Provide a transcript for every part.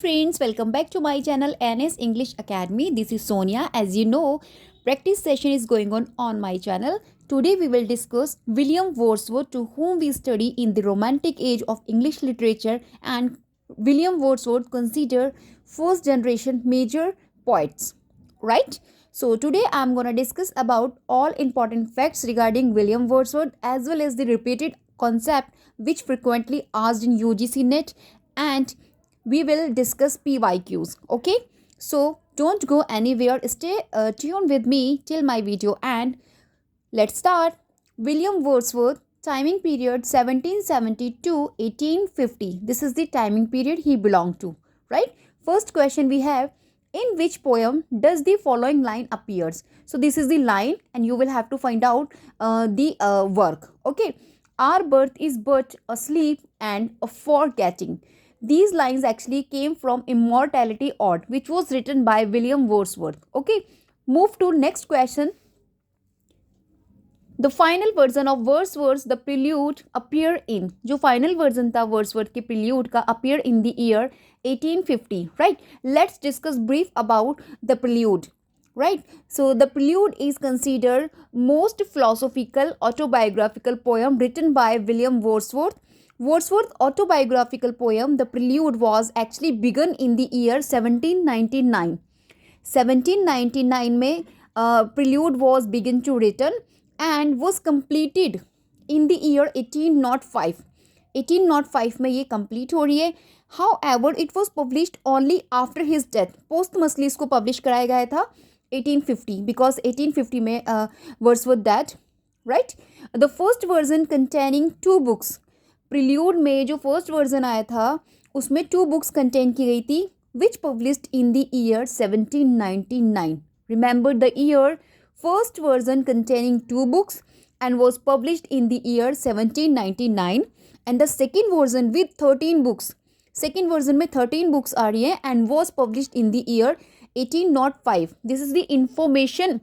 Friends, welcome back to my channel NS English Academy. This is Sonia. As you know, practice session is going on my channel. Today we will discuss William Wordsworth, to whom we study in the romantic age of English literature, and William Wordsworth considered first generation major poets, right? So today I'm going to discuss about all important facts regarding William Wordsworth, as well as the repeated concept which frequently asked in UGC net, and we will discuss PYQs. Okay, so don't go anywhere, stay tuned with me till my video and let's start. William Wordsworth, timing period 1770 to 1850. This is the timing period he belonged to, right? First question we have, in which poem does the following line appears? So this is the line and you will have to find out the work. Okay, our birth is but a sleep and a forgetting. These lines actually came from Immortality Ode, which was written by William Wordsworth. Okay, move to next question. The final version of Wordsworth's The Prelude appear in, जो final version था Wordsworth के Prelude का, appear in the year 1850, right? Let's discuss brief about the Prelude, right? So the Prelude is considered most philosophical autobiographical poem written by William Wordsworth. Wordsworth's autobiographical poem The Prelude was actually begun in the year 1799. 1799 में Prelude was begun to written and was completed in the year 1805. 1805 में ये complete हो रही है. However, it was published only after his death. Posthumously इसको publish कराया गया था 1850 because 1850 में Wordsworth died, right? The first version containing two books. Prelude में जो फर्स्ट वर्जन आया था उसमें 2 बुक्स कंटेन की गई थी, which published in the year 1799. Remember the year. First version containing 2 books and was published in the year 1799, and the second version with 13 books. Second version में 13 books आ रही है and was published in the year 1805. This is the information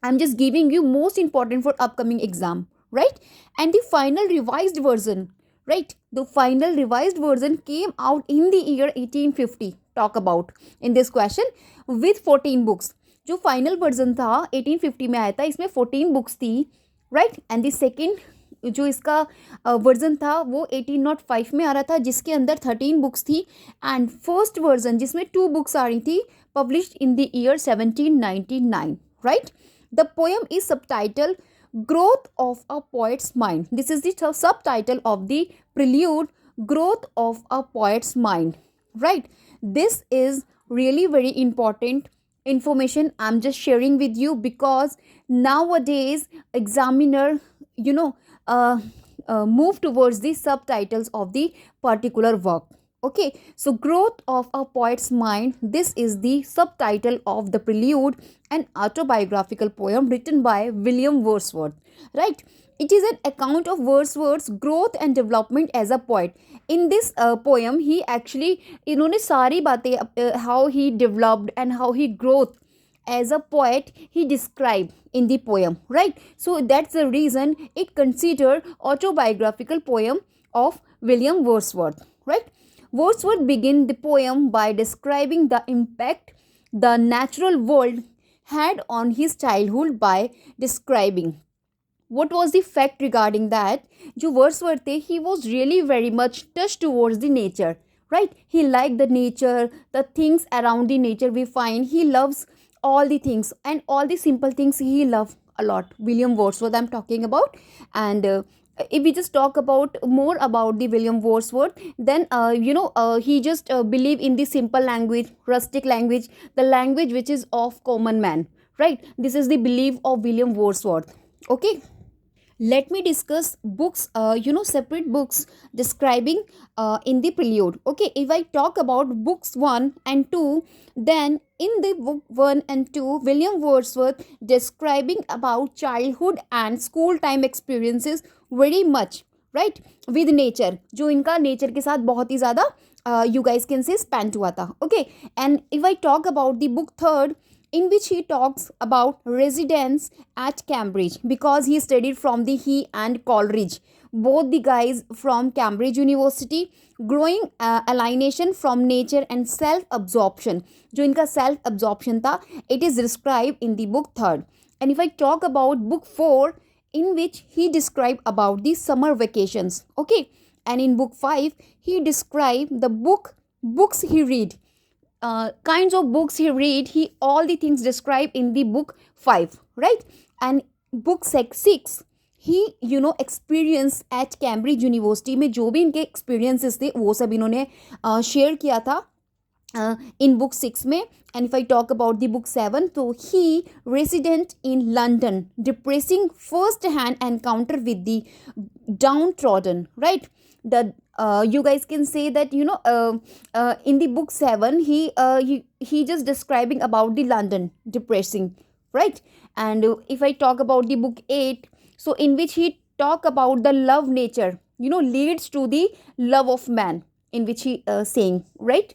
I'm just giving you, most important for upcoming exam, right? And the final revised version, right? The final revised version came out in the year 1850. Talk about in this question with 14 books. जो final version था 1850 में आया था, इसमें 14 books थी, right? And the second जो इसका version था वो 1805 में आ रहा था, जिसके अंदर 13 बुक्स थी, एंड फर्स्ट वर्जन जिसमें 2 बुक्स आ रही थी, published in the year 1799, right? The poem is subtitle Growth of a Poet's Mind. This is the subtitle of the Prelude, Growth of a Poet's Mind, right? This is really very important information I'm just sharing with you, because nowadays examiner move towards the subtitles of the particular work. Okay, so Growth of a Poet's Mind, this is the subtitle of The Prelude, an autobiographical poem written by William Wordsworth, right? It is an account of Wordsworth's growth and development as a poet. In this poem, he actually, इन्होंने सारी बातें how he developed and how he growth as a poet he described in the poem, right? So that's the reason it considered autobiographical poem of William Wordsworth, right? Wordsworth began the poem by describing the impact the natural world had on his childhood by describing. What was the fact regarding that? जो Wordsworth थे, he was really very much touched towards the nature, right? He liked the nature, the things around the nature we find. He loves all the things and all the simple things he loved a lot. William Wordsworth I'm talking about. And if we just talk about more about the William Wordsworth, then he just believe in the simple language, rustic language, the language which is of common man, right? This is the belief of William Wordsworth. Okay, let me discuss books, separate books describing in the Prelude. Okay, if I talk about books 1 and 2, then in the book 1 and 2, William Wordsworth describing about childhood and school time experiences very much, right? With nature, जो इनका nature के साथ बहुत ही ज़्यादा you guys can say spent हुआ था. Okay, and if I talk about the book 3rd, in which he talks about residence at Cambridge, because he studied from the he and Coleridge. both the guys from Cambridge University. Growing alienation from nature and self absorption, जो इनका self absorption था, it is described in the book 3rd. And if I talk about book 4, in which he described about the summer vacations, okay, and in book 5 he described the books he read, kinds of books he read, he all the things described in the book 5, right? And book 6 he experience eight Cambridge university में जो भी इनके experiences थे वो सब इन्होंने share किया था in book 6 में. And if I talk about the book 7, so he resident in London, depressing first hand encounter with the downtrodden, right? The you guys can say that in the book 7 he just describing about the London depressing, right? And if I talk about the book 8, so in which he talk about the love nature leads to the love of man, in which he saying, right?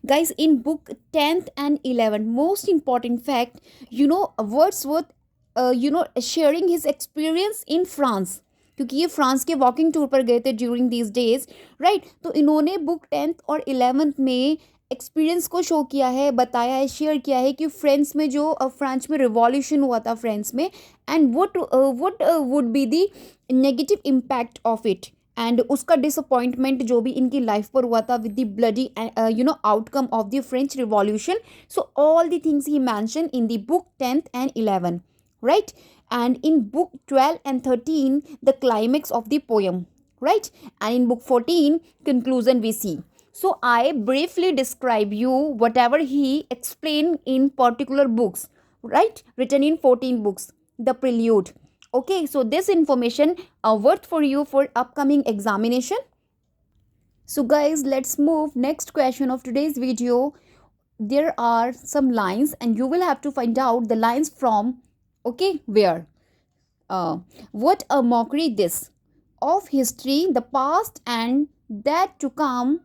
Guys, in book 10th and 11th, most important fact, Wordsworth sharing his experience in France, क्योंकि ये France के walking tour पर गए थे during these days, right? तो इन्होंने book 10th और 11th में एक्सपीरियंस को शो किया है, बताया है, शेयर किया है कि फ्रांस में जो फ्रांस में रिवॉल्यूशन हुआ था फ्रांस में, and what would be the negative impact of it, and उसका डिसअपॉइंटमेंट जो भी इनकी लाइफ पर हुआ था with the bloody outcome of the French revolution. So all the things he mention in the book 10th and 11th, right? And in book 12 and 13 the climax of the poem, right? And in book 14 conclusion we see. So I briefly describe you whatever he explained in particular books, right, written in 14 books, the prelude. Okay, so this information worth for you for upcoming examination. So guys, let's move next question of today's video. There are some lines and you will have to find out the lines from, okay, where. What a mockery this of history, the past and that to come.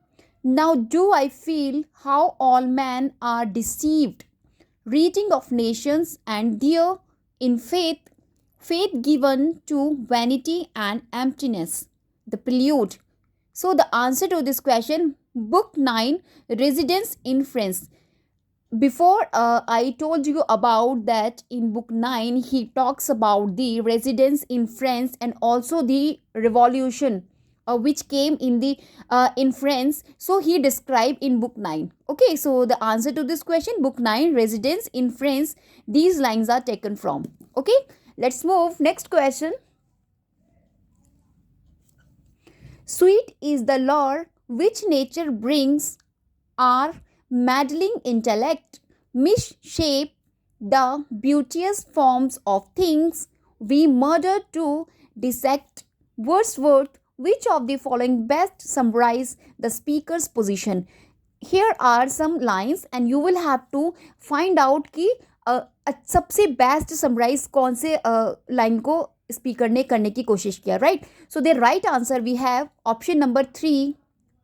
Now do I feel how all men are deceived, reading of nations and dear in faith given to vanity and emptiness. The prelude. So the answer to this question, book 9, residence in France. Before I told you about that in book 9 he talks about the residence in France and also the revolution which came in France. So he described in book 9. Okay, so the answer to this question, book 9, residence in France, these lines are taken from. Okay, let's move next question. Sweet is the lure which nature brings, our meddling intellect misshape the beauteous forms of things we murder to dissect. Wordsworth, which of the following best summarize the speaker's position? Here are some lines and you will have to find out कि सबसे best summarise कौन से line को speaker ने करने की कोशिश किया, right? So the right answer we have option number 3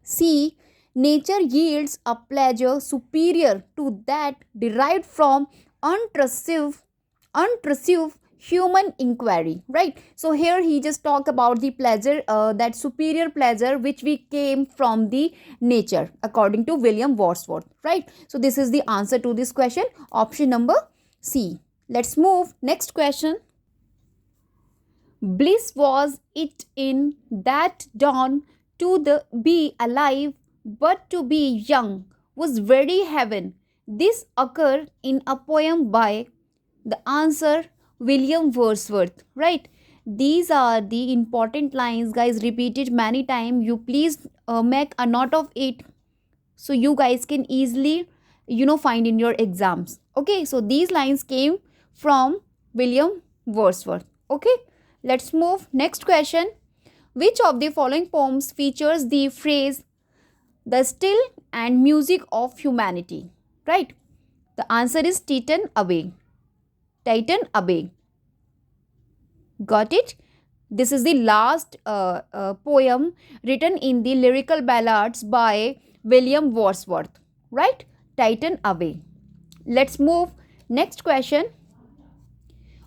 C. Nature yields a pleasure superior to that derived from unperceived human inquiry, right? So here he just talk about the pleasure, that superior pleasure which we came from the nature, according to William Wordsworth, right? So this is the answer to this question, option number C. Let's move next question. Bliss was it in that dawn to be alive, but to be young was very heaven. This occurred in a poem by, the answer, William Wordsworth, right? These are the important lines, guys, repeated many times. You please make a note of it so you guys can easily find in your exams. Okay, so these lines came from William Wordsworth. Okay, let's move next question. Which of the following poems features the phrase the still and music of humanity, right? The answer is Titan Abbey. Titan Abbey. Got it? This is the last poem written in the lyrical ballads by William Wordsworth, right? Titan Abbey. Let's move next question.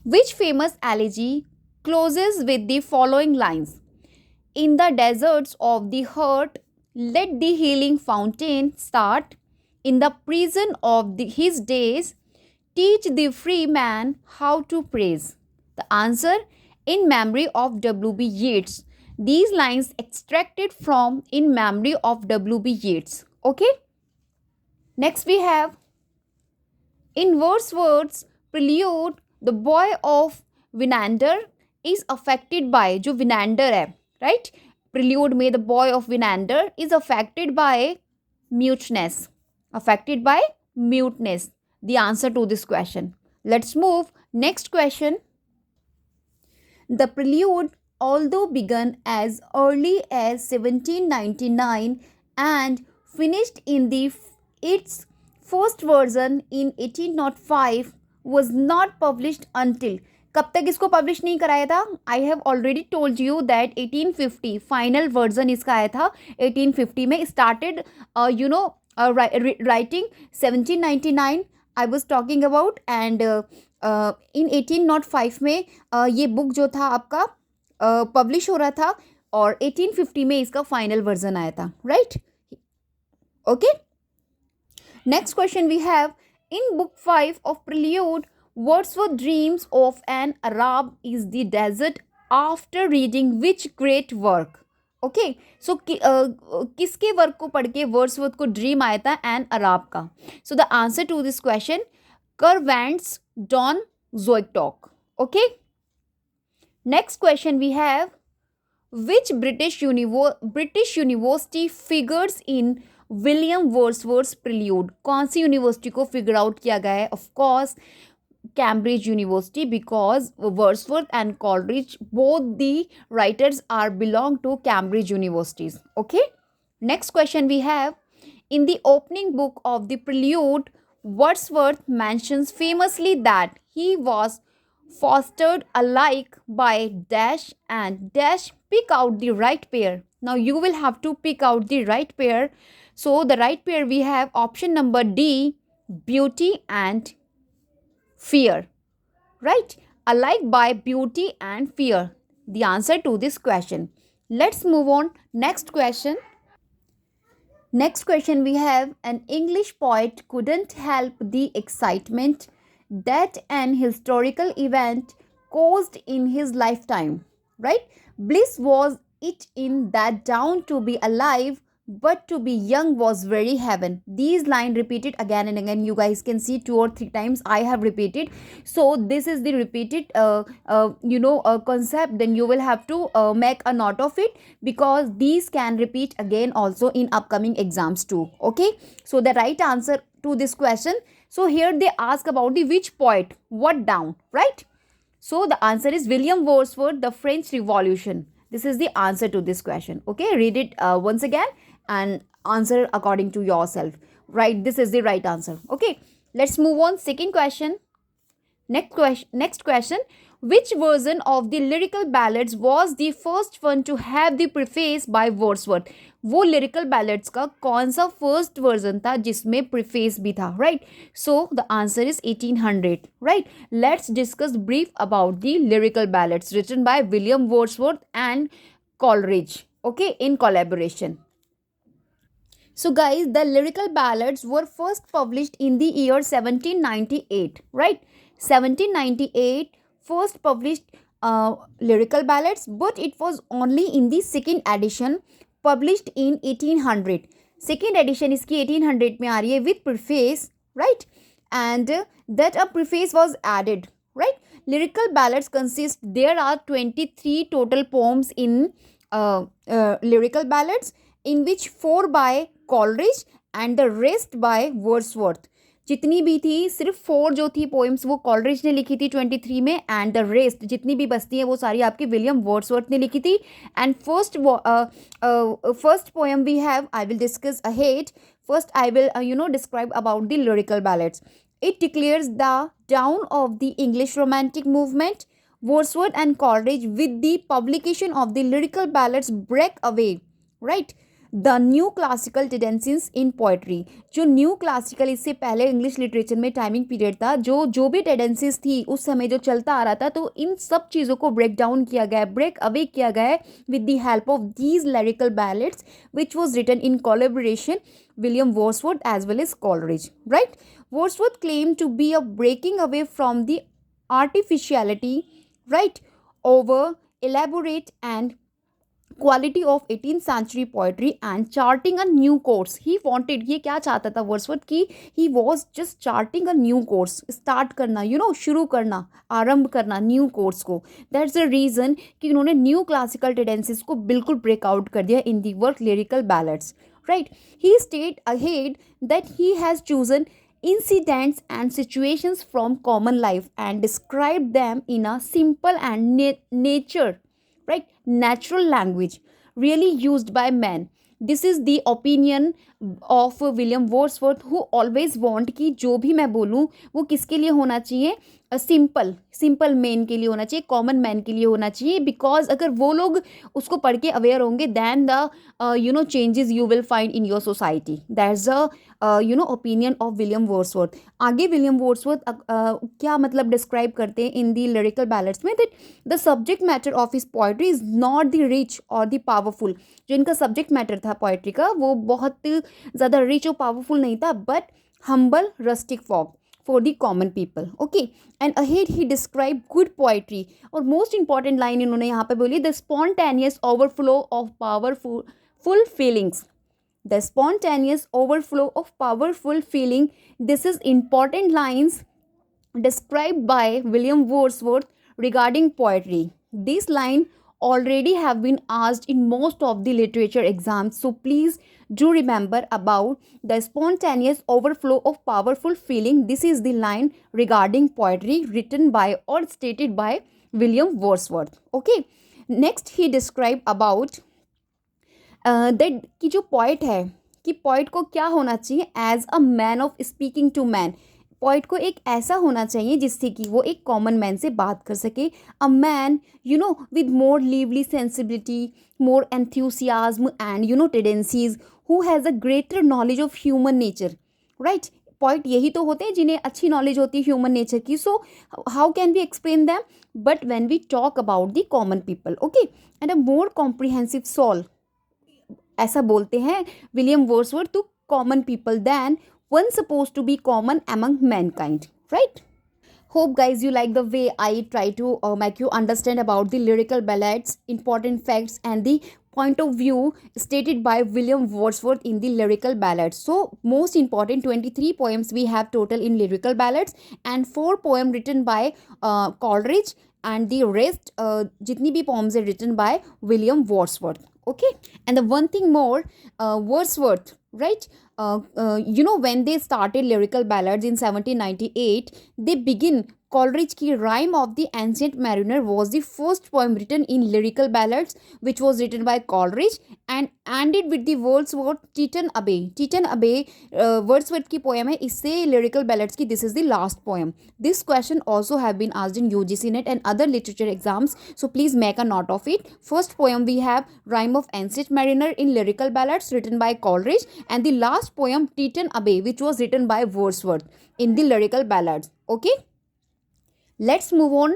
Which famous elegy closes with the following lines? In the deserts of the heart, let the healing fountain start. In the prison of his days, teach the free man how to praise. The answer, in memory of W.B. Yeats. These lines extracted from In Memory of W.B. Yeats. Okay. Next we have in Wordsworth's prelude, the boy of Venander is affected by, जो Venander है, right? Prelude में the boy of Venander is affected by muteness. Affected by muteness. The answer to this question. Let's move. Next question. The prelude, although begun as early as 1799 and finished in its first version in 1805, was not published until, कब तक इसको publish नहीं कराया था? I have already told you that 1850 final version इसका आया था. 1850 में started writing 1799 I was talking about, and in 1805 में ये बुक जो था आपका पब्लिश हो रहा था, और 1850 में इसका फाइनल वर्जन आया था, right? Okay. Next question we have, in book 5 of Prelude, Wordsworth dreams of an Arab is the desert after reading which great work? Okay, so किसके वर्क को पढ़ के वर्ड्सवर्थ को ड्रीम आया था एन अराब का? So the answer to this question, Curvant's Don Zoitok. Okay. Next question we have, which British university figures in William Wordsworth Prelude? कौन सी यूनिवर्सिटी को फिगर आउट किया गया है? Of course Cambridge university, because Wordsworth and Coleridge both the writers are belong to Cambridge universities. Okay. Next question we have, in the opening book of the Prelude, Wordsworth mentions famously that he was fostered alike by dash and dash. Pick out the right pair. Now you will have to pick out the right pair. So the right pair we have option number D, beauty and fear, right? Alike by beauty and fear. The answer to this question. Let's move on. Next question. Next question we have, an English poet couldn't help the excitement that an historical event caused in his lifetime, right? Bliss was it in that down to be alive, but to be young was very heaven. These lines repeated again and again. You guys can see 2 or 3 times I have repeated. So this is the repeated concept. Then you will have to make a note of it, because these can repeat again also in upcoming exams too. Okay. So the right answer to this question, so here they ask about the which poet, what down, right? So the answer is William Wordsworth, The French Revolution. This is the answer to this question. Okay, read it once again and answer according to yourself, right? This is the right answer. Okay, let's move on. Second question. Next question. Which version of the lyrical ballads was the first one to have the preface by Wordsworth? वो lyrical ballads का कौन सा first version था जिसमें preface भी था, right? So the answer is 1800, right? Let's discuss brief about the lyrical ballads written by William Wordsworth and Coleridge, okay, in collaboration. So guys, the lyrical ballads were first published in the year 1798, right? 1798 first published lyrical ballads, but it was only in the second edition published in 1800. Second edition इसकी 1800 में आ रही है with preface, right? And that a preface was added, right? Lyrical ballads consist, there are 23 total poems in lyrical ballads, in which 4 by Coleridge and the rest by Wordsworth. जितनी भी थी सिर्फ 4 जो थी पोएम्स वो कॉलरिज ने लिखी थी 23 में, एंड द रेस्ट जितनी भी बचती है वो सारी आपकी विलियम वर्ड्सवर्थ ने लिखी थी. And first poem we have, I will discuss ahead. First I will describe about the lyrical ballads. It declares the dawn of the English romantic movement. Wordsworth and Coleridge, with the publication of the lyrical ballads, break away, right? The new classical tendencies in poetry, जो new classical, इससे पहले English literature में timing period था, जो भी tendencies थी उस समय जो चलता आ रहा था, तो इन सब चीज़ों को ब्रेक डाउन किया गया है, ब्रेक अवे किया गया है with the help of these lyrical ballads which was written in collaboration William Wordsworth as well as Coleridge, right? Wordsworth claimed to be a breaking away from the artificiality, right, over elaborate and quality of 18th century poetry and charting a new course. He wanted, ये क्या चाहता था Wordsworth की, he was just charting a new course, start करना, शुरू करना, आरंभ करना न्यू कोर्स को. दैट्स द रीज़न कि उन्होंने न्यू क्लासिकल टेंडेंसीज को बिल्कुल ब्रेकआउट कर दिया in the work lyrical ballads, right? He stated ahead that he has chosen incidents and situations from common life and described them in a simple and natural language really used by men. This is the opinion of William Wordsworth, who always want कि जो भी मैं बोलूँ वो किसके लिए होना चाहिए, सिंपल मैन के लिए होना चाहिए, कॉमन मैन के लिए होना चाहिए, बिकॉज अगर वो लोग उसको पढ़ के अवेयर होंगे then the changes you will find in your society. That's the opinion of William Wordsworth. आगे विलियम वर्ड्सवर्थ क्या मतलब डिस्क्राइब करते हैं इन दी लिरिकल बैलेट्स में, that the subject matter of his poetry is not the rich और the powerful. जो इनका subject matter था पोइट्री का वो बहुत ज़्यादा रिच और पावरफुल नहीं था, but humble rustic folk for the common people. Okay, and ahead he described good poetry, और most important line इन्होंने यहाँ पे बोली, the spontaneous overflow of powerful feelings. The spontaneous overflow of powerful feeling. This is important lines described by William Wordsworth regarding poetry. This line already have been asked in most of the literature exams, so please do remember about the spontaneous overflow of powerful feeling. This is the line regarding poetry written by or stated by William Wordsworth. Okay, next he described about that कि जो poet है कि poet को क्या होना चाहिए as a man of speaking to man. Poet को एक ऐसा होना चाहिए जिससे कि वो एक कॉमन मैन से बात कर सके. A man with more lively sensibility, more enthusiasm and tendencies, who has a greater knowledge of human nature, right? Point यही तो होते हैं जिन्हें अच्छी नॉलेज होती है ह्यूमन नेचर की. So how can we explain them but when we talk about the common people. Okay, and a more comprehensive soul, ऐसा बोलते हैं William Wordsworth, to common people than one supposed to be common among mankind, right? Hope guys you like the way I try to make you understand about the lyrical ballads, important facts and the point of view stated by William Wordsworth in the lyrical ballads. So most important 23 poems we have total in lyrical ballads and 4 poems written by Coleridge and the rest jitni bhi poems are written by William Wordsworth. Okay, and the one thing more, Wordsworth, right, when they started lyrical ballads in 1798, they begin Coleridge की Rhyme of the Ancient Mariner was the first poem written in lyrical ballads, which was written by Coleridge and ended with the Wordsworth 𝗨𝗪𝗋. 𝗨𝗪𝗋 Wordsworth की poem है, इससे lyrical ballads की this is the last poem. This question also have been asked in UGC NET and other literature exams, so please make a note of it. First poem we have Rhyme of Ancient Mariner in lyrical ballads written by Coleridge, and the last poem 𝗨𝗪𝗋 which was written by Wordsworth in the lyrical ballads. Okay, let's move on.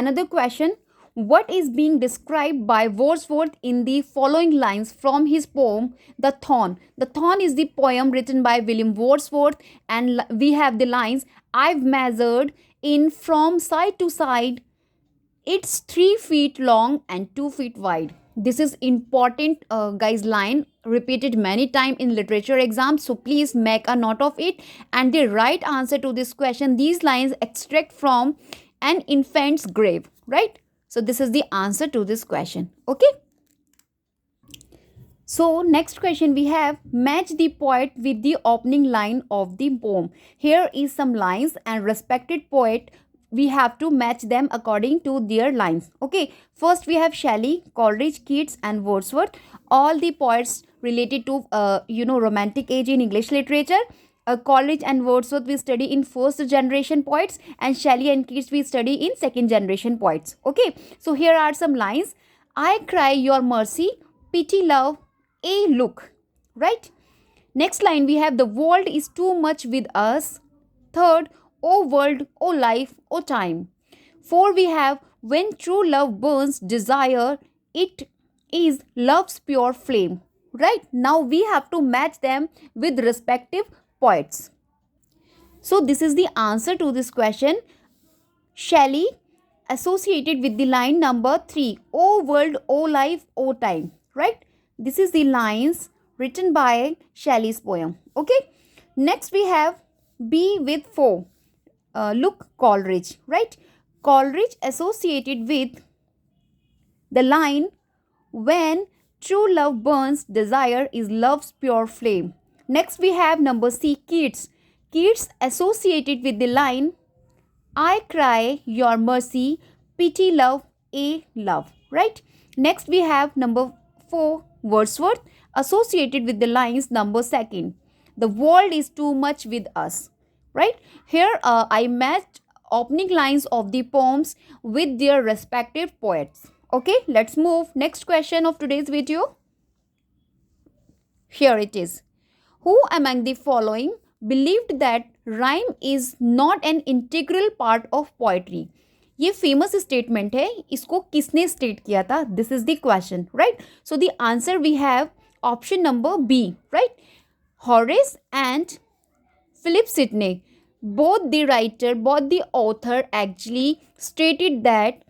Another question. What is being described by Wordsworth in the following lines from his poem The Thorn? The Thorn is the poem written by William Wordsworth, and we have the lines, I've measured in from side to side, it's 3 feet long and 2 feet wide. This is important guys line, repeated many times in literature exams, so please make a note of it. And the right answer to this question, these lines extract from an infant's grave, right? So this is the answer to this question. Okay, so next question we have, match the poet with the opening line of the poem. Here is some lines and respected poet, we have to match them according to their lines. Okay, first we have Shelley, Coleridge, Keats and Wordsworth, all the poets related to romantic age in English literature. Coleridge and Wordsworth we study in first generation poets, and Shelley and Keats we study in second generation poets. Okay, so here are some lines. I cry your mercy, pity love, A look, right? Next line we have the world is too much with us. Third, O world, O life, O time. 4 we have when true love burns desire, it is love's pure flame. Right? Now we have to match them with respective poets. So this is the answer to this question. Shelley associated with the line number 3, O world, O life, O time. Right? This is the lines written by Shelley's poem. Okay. Next we have B with 4. Look, Coleridge. Right? Coleridge associated with the line when true love burns desire is love's pure flame. Next we have number C, Keats. Keats associated with the line I cry your mercy, pity love, a love. Right? Next we have number 4, Wordsworth associated with the lines number 2nd. The world is too much with us. Right? Here I matched opening lines of the poems with their respective poets. Okay, let's move. Next question of today's video. Here it is. Who among the following believed that rhyme is not an integral part of poetry? ये famous statement है, इसको किसने state किया था? This is the question, right? So the answer we have option number B, right? Horace and Philip Sidney, both the writer, both the author actually stated that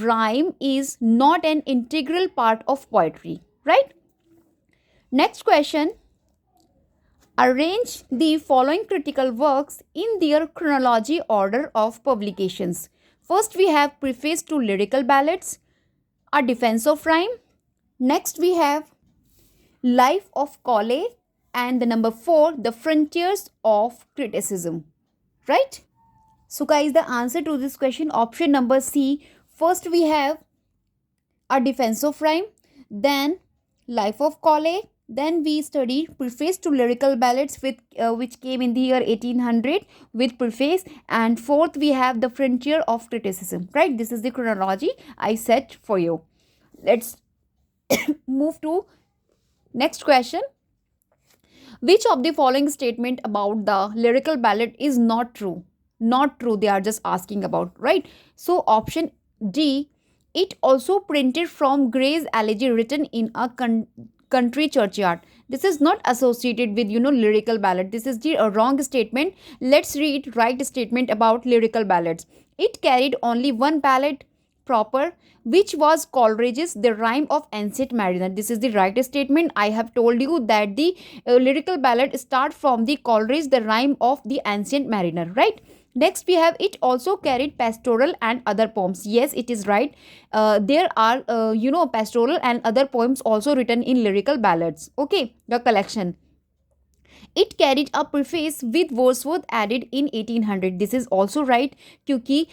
rhyme is not an integral part of poetry, right? Next question. Arrange the following critical works in their chronology order of publications. First we have Preface to Lyrical Ballads, A Defense of Rhyme. Next we have Life of 𝗨𝗪𝗰𝗴, and the number 4, The Frontiers of Criticism. Right? So guys, the answer to this question, option number C. First we have A Defense of Rhyme, then Life of 𝗨𝗪𝗰𝗴, then we study Preface to Lyrical Ballads with which came in the year 1800 with preface, and fourth we have The Frontier of Criticism. Right? This is the chronology I set for you. Let's move to next question. Which of the following statement about the lyrical ballad is not true? Not true, they are just asking about, right? So option D, it also printed from Gray's elegy written in a country churchyard. This is not associated with, lyrical ballad. This is the wrong statement. Let's read right statement about lyrical ballads. It carried only one ballad proper, which was Coleridge's The Rime of Ancient Mariner. This is the right statement. I have told you that the lyrical ballad start from the Coleridge The Rime of the Ancient Mariner, right? Next we have it also carried pastoral and other poems. Yes, it is right. There are pastoral and other poems also written in lyrical ballads. Okay, the collection. It carried a preface with Wordsworth added in 1800. This is also right, क्योंकि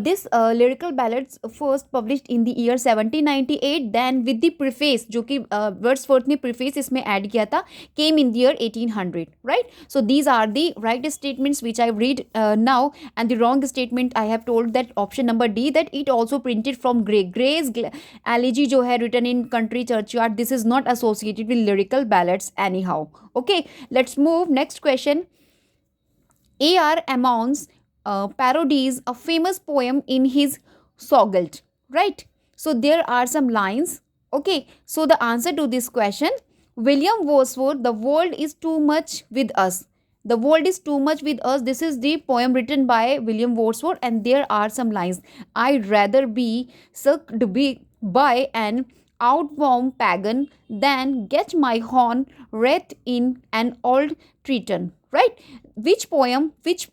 this lyrical ballads first published in the year 1798, then with the preface जो कि Wordsworth ने preface इसमें add किया था, came in the year 1800, right? So these are the right statements which I read now, and the wrong statement I have told that option number D, that it also printed from Gray's elegy जो है written in country churchyard. This is not associated with lyrical ballads anyhow. Okay, let's move. Next question. A.R. Ammons parodies a famous poem in his Sogelt, right? So there are some lines. Okay, so the answer to this question, William Wordsworth, The World is Too Much with Us. The world is too much with us. This is the poem written by William Wordsworth, and there are some lines. I'd rather be sucked by an outworn pagan than get my horn wreathed in an old triton, right? Which poem, which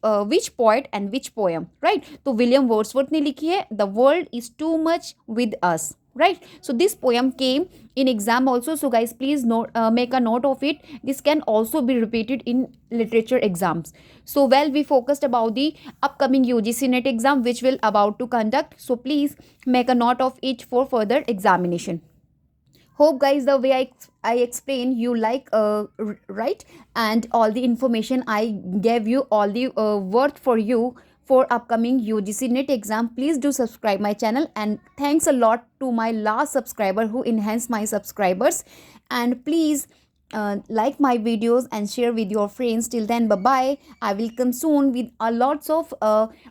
poet and which poem, right? तो William Wordsworth ने लिखी है The World is Too Much with Us, right? So this poem came in exam also, so guys please note, make a note of it. This can also be repeated in literature exams. So well, we focused about the upcoming UGC NET exam which will about to conduct, so please make a note of it for further examination. Hope guys the way I explain you like right, and all the information I gave you, all the worth for you for upcoming UGC NET exam. Please do subscribe my channel, and thanks a lot to my last subscriber who enhanced my subscribers. And please like my videos and share with your friends. Till then, bye bye. I will come soon with a lots of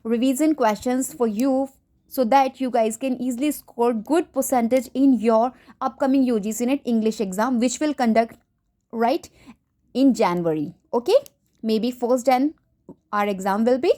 revision questions for you, so that you guys can easily score good percentage in your upcoming UGC NET English exam, which will conduct right in January. Okay, maybe 1st Jan our exam will be.